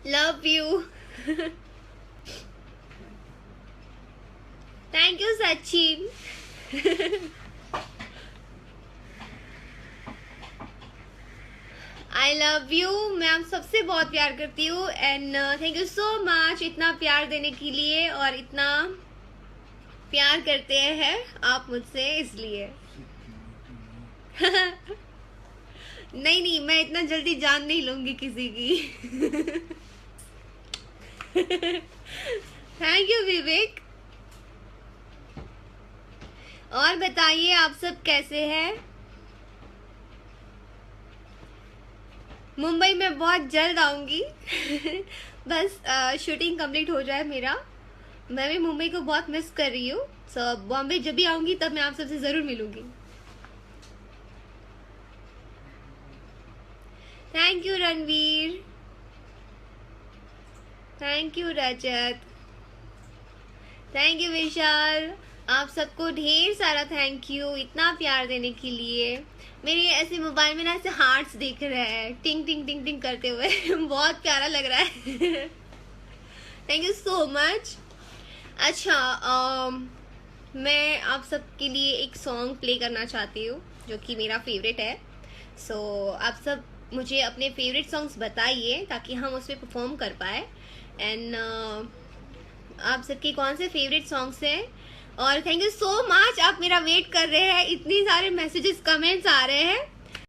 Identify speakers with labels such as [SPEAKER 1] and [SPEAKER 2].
[SPEAKER 1] Love you. Thank you Sachin. I love you. मैं आप सबसे बहुत प्यार करती हूँ and thank you so much इतना प्यार देने के लिए, और इतना प्यार करते हैं आप मुझसे इसलिए। नहीं नहीं, मैं इतना जल्दी जान नहीं लूंगी किसी की। थैंक यू विवेक। और बताइए आप सब कैसे हैं? मुंबई में बहुत जल्द आऊंगी। बस शूटिंग कंप्लीट हो जाए मेरा। मैं भी मुंबई को बहुत मिस कर रही हूँ। सो बॉम्बे जब भी आऊंगी तब मैं आप सबसे जरूर मिलूंगी। Thank you Ranveer. Thank you Rajat. Thank you Vishal. आप सबको ढेर सारा थैंक यू इतना प्यार देने के लिए। मेरे ऐसे मोबाइल में ना ऐसे हार्ट्स दिख रहे हैं टिंग टिंग टिंग टिंग करते हुए। बहुत प्यारा लग रहा है। Thank you so much. अच्छा, मैं आप सबके लिए एक सॉन्ग प्ले करना चाहती हूँ जो कि मेरा फेवरेट है। सो आप सब मुझे अपने फेवरेट सॉन्ग्स बताइए ताकि हम उस पर परफॉर्म कर पाए। एंड आप सबके कौन से फेवरेट सॉन्ग्स हैं? और थैंक यू सो मच, आप मेरा वेट कर रहे हैं। इतनी सारे मैसेजेस कमेंट्स आ रहे हैं।